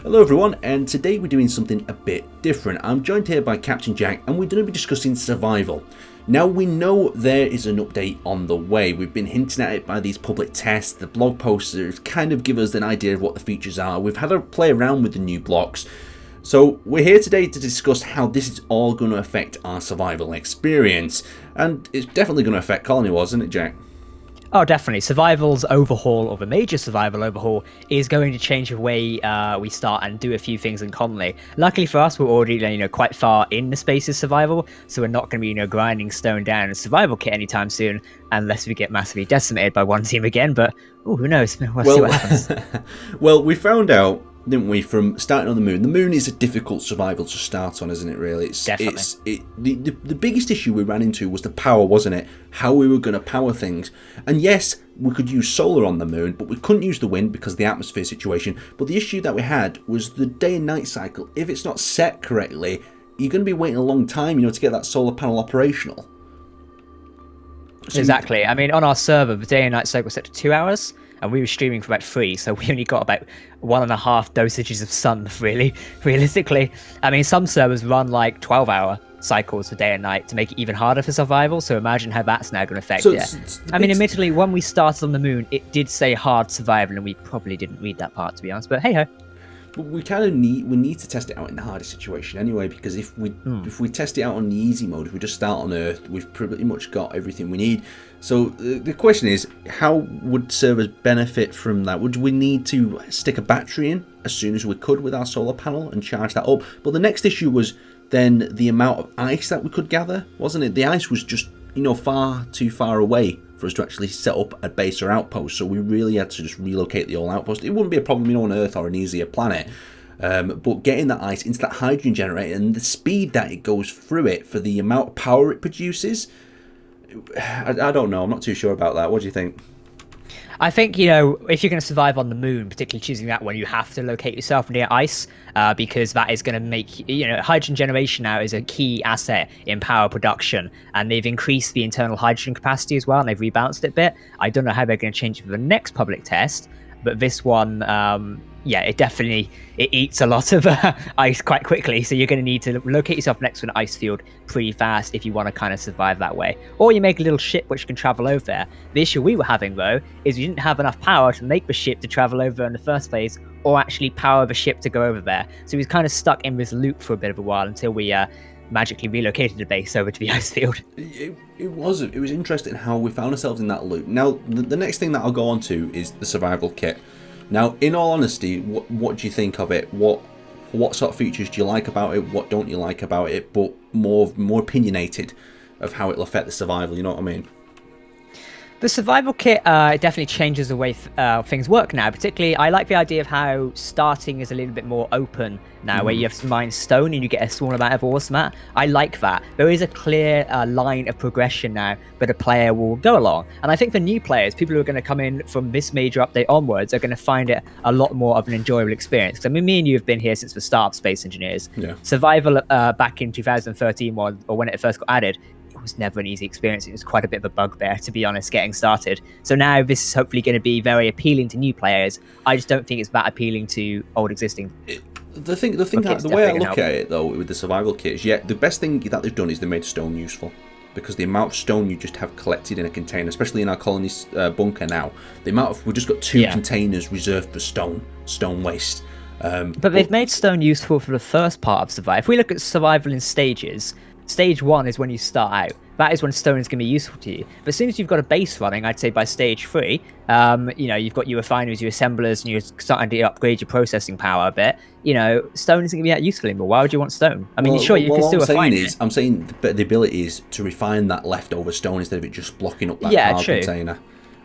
Hello everyone, and today we're doing something a bit different. I'm joined here by Captain Jack, and we're going to be discussing survival. Now, we know there is an update on the way. We've been hinting at it by these public tests. The blog posters kind of give us an idea of what the features are. We've had a play around with the new blocks. So we're here today to discuss how this is all going to affect our survival experience. And it's definitely going to affect Colony Wars, isn't it, Jack? Oh, definitely. Survival's overhaul, or the major survival overhaul, is going to change the way we start and do a few things in Colony. Luckily for us, we're already, quite far in the space of survival, so we're not going to be, grinding stone down a survival kit anytime soon, unless we get massively decimated by one team again. But who knows? We'll see what happens. Well, we found out, didn't we, from starting on the moon. The moon is a difficult survival to start on, isn't it, really? Definitely. The biggest issue we ran into was the power, wasn't it? How we were going to power things. And yes, we could use solar on the moon, but we couldn't use the wind because of the atmosphere situation. But the issue that we had was the day and night cycle. If it's not set correctly, you're going to be waiting a long time, to get that solar panel operational. So exactly. I mean, on our server, the day and night cycle was set to 2 hours. And we were streaming for about 3, so we only got about 1.5 dosages of sun, really, realistically. I mean, some servers run like 12-hour cycles for day and night to make it even harder for survival, so imagine how that's now going to affect it. I mean, admittedly, when we started on the moon, it did say hard survival, and we probably didn't read that part, to be honest, but hey-ho. But we kind of need to test it out in the hardest situation anyway, because if we test it out on the easy mode, if we just start on Earth, we've pretty much got everything we need. So the question is, how would servers benefit from that? Would we need to stick a battery in as soon as we could with our solar panel and charge that up? But the next issue was then the amount of ice that we could gather, wasn't it? The ice was just, far too far away for us to actually set up a base or outpost, so we really had to just relocate the old outpost. It wouldn't be a problem, on Earth or an easier planet, but getting that ice into that hydrogen generator and the speed that it goes through it for the amount of power it produces, I don't know. I'm not too sure about that. What do you think? I think, if you're going to survive on the moon, particularly choosing that one, you have to locate yourself near ice, because that is going to make, hydrogen generation now is a key asset in power production, and they've increased the internal hydrogen capacity as well, and they've rebalanced it a bit. I don't know how they're going to change it for the next public test, but this one, it eats a lot of ice quite quickly, so you're going to need to locate yourself next to an ice field pretty fast if you want to kind of survive that way. Or you make a little ship which can travel over there. The issue we were having, though, is we didn't have enough power to make the ship to travel over in the first place, or actually power the ship to go over there. So we was kind of stuck in this loop for a bit of a while until we magically relocated the base over to the ice field. It was interesting how we found ourselves in that loop. Now, the next thing that I'll go on to is the survival kit. Now, in all honesty, what do you think of it? What sort of features do you like about it? What don't you like about it? But more opinionated of how it'll affect the survival. You know what I mean? The survival kit it definitely changes the way things work now. Particularly, I like the idea of how starting is a little bit more open now, where you have to mine stone and you get a small amount of ore mat. I like that. There is a clear line of progression now that a player will go along. And I think for new players, people who are going to come in from this major update onwards, are going to find it a lot more of an enjoyable experience. Because, I mean, me and you have been here since the start of Space Engineers. Yeah. Survival back in 2013, or when it first got added, was never an easy experience. It was quite a bit of a bugbear, to be honest, getting started. So now this is hopefully going to be very appealing to new players. I just don't think it's that appealing to old existing. The way I look at it, though, with the survival kit is, the best thing that they've done is they made stone useful. Because the amount of stone you just have collected in a container, especially in our colony bunker now, we've just got 2 containers reserved for stone waste. But they've made stone useful for the first part of survival. If we look at survival in stages, Stage 1 is when you start out. That is when stone is going to be useful to you. But as soon as you've got a base running, I'd say by stage 3, you've got your refineries, your assemblers, and you're starting to upgrade your processing power a bit. Stone isn't going to be that useful anymore. Why would you want stone? I mean, you can still refine it. I'm saying the ability is to refine that leftover stone instead of it just blocking up that container.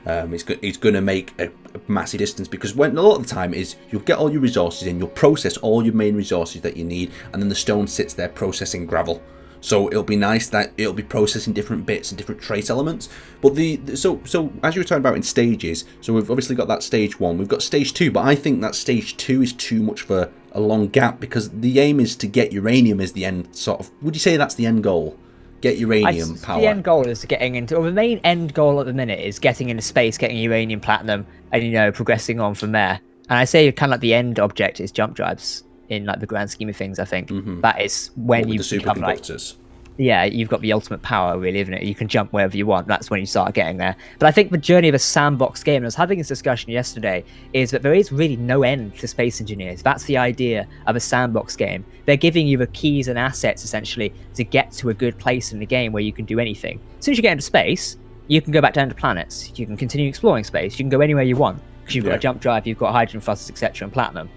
It's going to make a massive distance, because a lot of the time is you'll get all your resources in, you'll process all your main resources that you need, and then the stone sits there processing gravel. So it'll be nice that it'll be processing different bits and different trace elements. But so as you were talking about in stages, so we've obviously got that stage 1, we've got stage 2, but I think that stage 2 is too much for a long gap, because the aim is to get uranium as the end sort of. Would you say that's the end goal? Get uranium power. The end goal is getting into, or the main end goal at the minute is getting into space, getting uranium, platinum, and progressing on from there. And I say kind of like the end object is jump drives in like the grand scheme of things. I think that is when you the become like, superconductors. yeah, you've got the ultimate power, really, isn't it? You can jump wherever you want. That's when you start getting there. But I think the journey of a sandbox game, and I was having this discussion yesterday, is that there is really no end to Space Engineers. That's the idea of a sandbox game. They're giving you the keys and assets, essentially, to get to a good place in the game where you can do anything. As soon as you get into space, you can go back down to planets. You can continue exploring space. You can go anywhere you want, because you've got a jump drive, you've got hydrogen thrusters, etc., and platinum.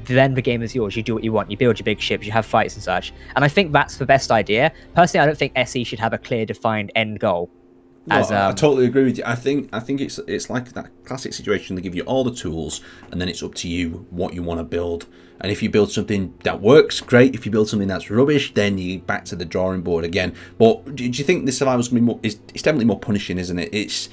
Then the game is yours. You do what you want. You build your big ships. You have fights and such. And I think that's the best idea. Personally, I don't think SE should have a clear, defined end goal. I totally agree with you. I think it's like that classic situation. They give you all the tools, and then it's up to you what you want to build. And if you build something that works, great. If you build something that's rubbish, then you back to the drawing board again. But do you think the survival's going to be more? It's definitely more punishing, isn't it? It's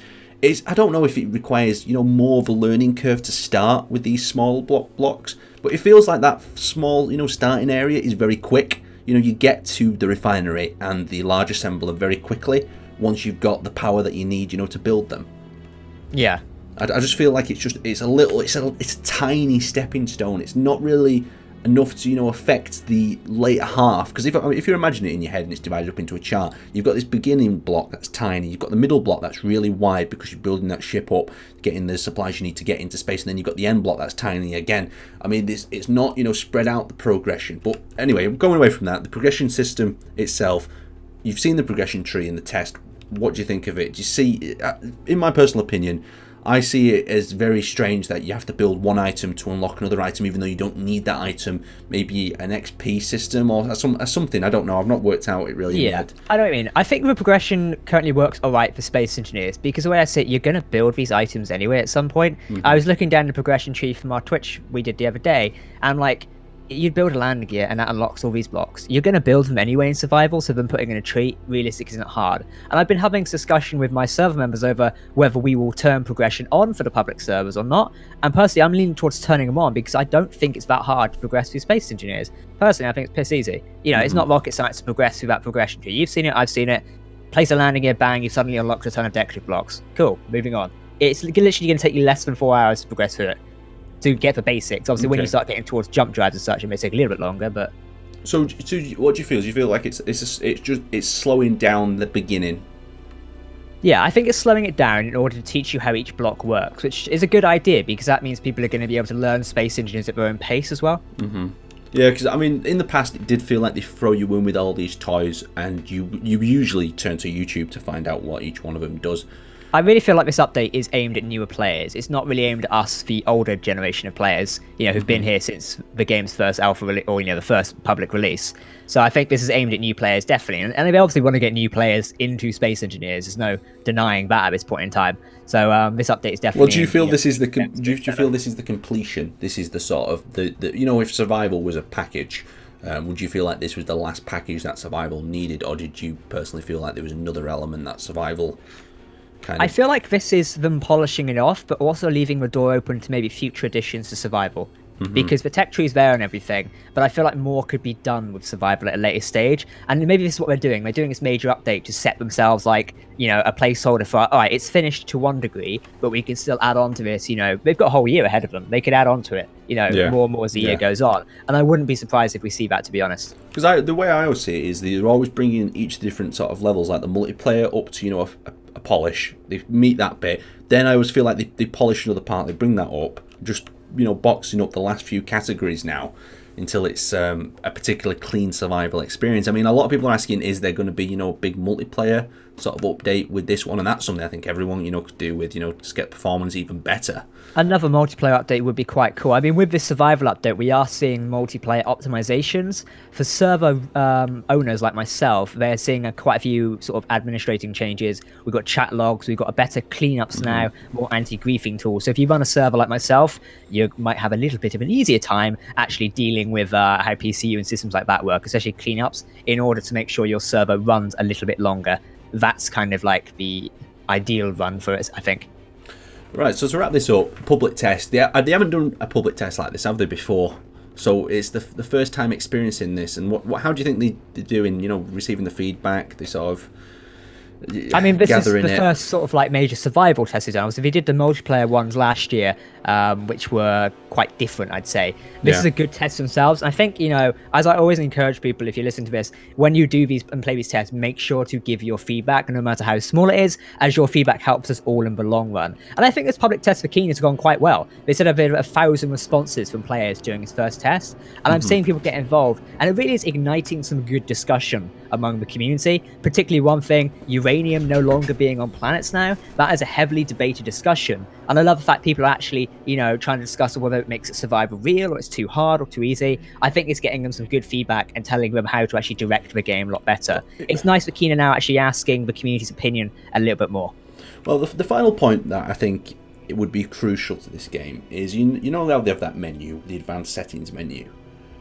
I don't know if it requires more of a learning curve to start with these small blocks. But it feels like that small, starting area is very quick. You get to the refinery and the large assembler very quickly once you've got the power that you need, to build them. Yeah. I just feel like it's a tiny stepping stone. It's not really enough to affect the later half, because if you imagine it in your head and it's divided up into a chart, you've got this beginning block that's tiny, you've got the middle block that's really wide because you're building that ship up, getting the supplies you need to get into space, and then you've got the end block that's tiny again. I mean, it's not spread out the progression. But anyway, going away from that, the progression system itself, you've seen the progression tree in the test. What do you think of it? Do you see, in my personal opinion, I see it as very strange that you have to build one item to unlock another item, even though you don't need that item. Maybe an XP system or something. I don't know. I've not worked out it really. Yeah, I know what you mean. I think the progression currently works all right for Space Engineers, because the way I say it, you're going to build these items anyway at some point. I was looking down the progression tree from our Twitch we did the other day, and like, you'd build a landing gear and that unlocks all these blocks. You're going to build them anyway in survival, so them putting in a tree realistically isn't hard. And I've been having this discussion with my server members over whether we will turn progression on for the public servers or not. And personally, I'm leaning towards turning them on, because I don't think it's that hard to progress through Space Engineers. Personally, I think it's piss easy. It's not rocket science to progress through that progression tree. You've seen it, I've seen it. Place a landing gear, bang, you've suddenly unlocked a ton of decorative blocks. Cool, moving on. It's literally going to take you less than 4 hours to progress through it, to get the basics. Obviously, when you start getting towards jump drives and such, it may take a little bit longer. But so what do you feel? Do you feel like it's slowing down the beginning? Yeah, I think it's slowing it down in order to teach you how each block works, which is a good idea, because that means people are going to be able to learn Space Engineers at their own pace as well. Yeah, because I mean, in the past, it did feel like they throw you in with all these toys, and you usually turn to YouTube to find out what each one of them does. I really feel like this update is aimed at newer players. It's not really aimed at us, the older generation of players, who've been here since the game's first alpha or the first public release. So I think this is aimed at new players, definitely, and they obviously want to get new players into Space Engineers. There's no denying that at this point in time. So this update is definitely. Well, do you feel this is the do you feel this is the completion? This is the sort of the if survival was a package. Would you feel like this was the last package that survival needed, or did you personally feel like there was another element that survival? I feel like this is them polishing it off, but also leaving the door open to maybe future additions to survival. Because the tech tree is there and everything, but I feel like more could be done with survival at a later stage. And maybe this is what they're doing. They're doing this major update to set themselves like, a placeholder for, all right, it's finished to one degree, but we can still add on to this. They've got a whole year ahead of them. They could add on to it, more and more as the year goes on. And I wouldn't be surprised if we see that, to be honest. Because the way I always see it is they're always bringing each different sort of levels, like the multiplayer up to, a polish. They meet that bit. Then I always feel like they polish another part. They bring that up, just boxing up the last few categories now until it's a particular clean survival experience. I mean, a lot of people are asking, is there going to be a big multiplayer sort of update with this one? And that's something I think everyone could do with to get performance even better. Another multiplayer update would be quite cool. I mean, with this survival update, we are seeing multiplayer optimizations for server owners like myself. They're seeing quite a few sort of administrating changes. We've got chat logs, we've got a better cleanups now, more anti-griefing tools. So if you run a server like myself, you might have a little bit of an easier time actually dealing with how PCU and systems like that work, especially cleanups, in order to make sure your server runs a little bit longer. That's kind of like the ideal run for it, I think. Right, so to wrap this up, public test. They haven't done a public test like this, have they, before? So it's the first time experiencing this. And how do you think they're doing, receiving the feedback? They sort of, I mean, this is gathering the first sort of like major survival test we've done. Obviously, we did the multiplayer ones last year, which were quite different, I'd say. This is a good test themselves. I think, you know, as I always encourage people, if you listen to this, when you do these and play these tests, make sure to give your feedback, no matter how small it is, as your feedback helps us all in the long run. And I think this public test for Keen has gone quite well. They said over 1,000 responses from players during his first test, and I'm seeing people get involved, and it really is igniting some good discussion among the community, particularly one thing, uranium no longer being on planets now. That is a heavily debated discussion, and I love the fact people are actually, you know, trying to discuss whether it makes it survival real or it's too hard or too easy. I think it's getting them some good feedback and telling them how to actually direct the game a lot better. It's nice that Keen are now actually asking the community's opinion a little bit more. Well, the final point that I think it would be crucial to this game is, you know how they have that menu, the advanced settings menu.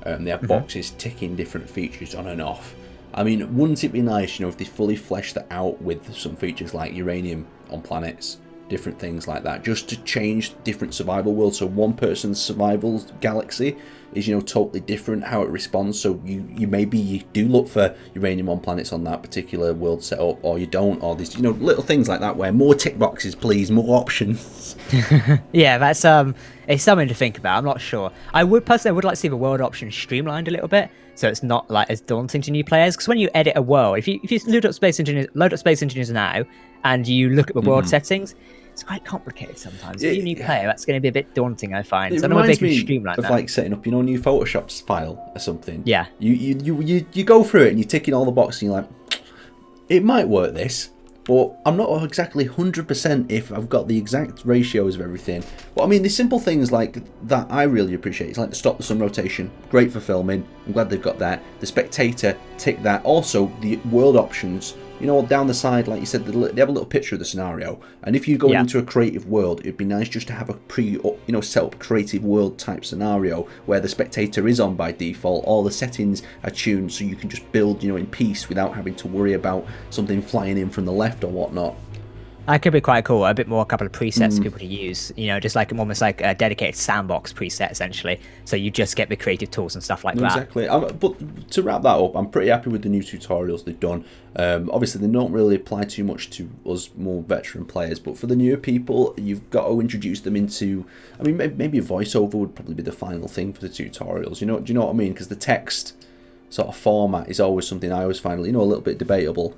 They have boxes ticking different features on and off. I mean, wouldn't it be nice, you know, if they fully fleshed that out with some features like uranium on planets, different things like that, just to change different survival worlds. So one person's survival galaxy is, you know, totally different how it responds. So you maybe you do look for uranium on planets on that particular world setup, or you don't, or there's, you know, little things like that where more tick boxes, please, more options. Yeah, that's it's something to think about. I'm not sure. I would like to see the world option streamlined a little bit, so it's not like as daunting to new players. Because when you edit a world, if you load up Space Engineers now, and you look at the world settings, it's quite complicated sometimes. If you're a new player, that's going to be a bit daunting, I find. It so I don't know if they can reminds me streamline of that. like setting up, you know, a new Photoshop file or something. Yeah. You go through it and you're ticking all the boxes and you're like, it might work this, but I'm not exactly 100% if I've got the exact ratios of everything. But I mean, the simple things like that I really appreciate. It's like the stop the sun rotation, great for filming. I'm glad they've got that. The spectator, tick that. Also, the world options, you know, down the side, like you said, they have a little picture of the scenario. And if you're going into a creative world, it'd be nice just to have a set up creative world type scenario where the spectator is on by default. All the settings are tuned so you can just build, you know, in peace without having to worry about something flying in from the left or whatnot. That could be quite cool. A bit more, a couple of presets for people to use. You know, just like almost like a dedicated sandbox preset, essentially. So you just get the creative tools and stuff like that. Exactly. But to wrap that up, I'm pretty happy with the new tutorials they've done. Obviously, they don't really apply too much to us more veteran players, but for the newer people, you've got to introduce them into. I mean, maybe a voiceover would probably be the final thing for the tutorials. You know, do you know what I mean? Because the text sort of format is always something I always find, you know, a little bit debatable.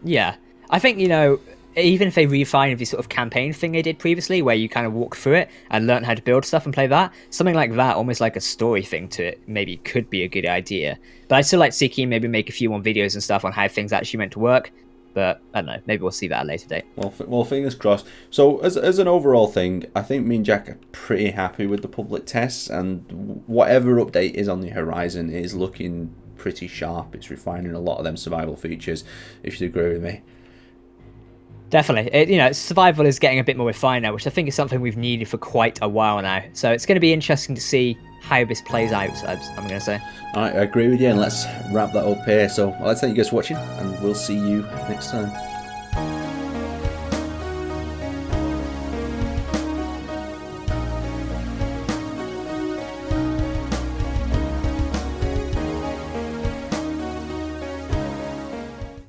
Yeah, I think, you know, even if they refine the sort of campaign thing they did previously, where you kind of walk through it and learn how to build stuff and play that, something like that, almost like a story thing to it, maybe could be a good idea. But I'd still like to see Keen maybe make a few more videos and stuff on how things actually meant to work. But I don't know, maybe we'll see that at a later date. Well, fingers crossed. So as an overall thing, I think me and Jack are pretty happy with the public tests, and whatever update is on the horizon is looking pretty sharp. It's refining a lot of them survival features, if you agree with me. Definitely. You know, survival is getting a bit more refined now, which I think is something we've needed for quite a while now. So it's going to be interesting to see how this plays out, I'm going to say. All right, I agree with you, and let's wrap that up here. So I'd like to thank you guys for watching, and we'll see you next time.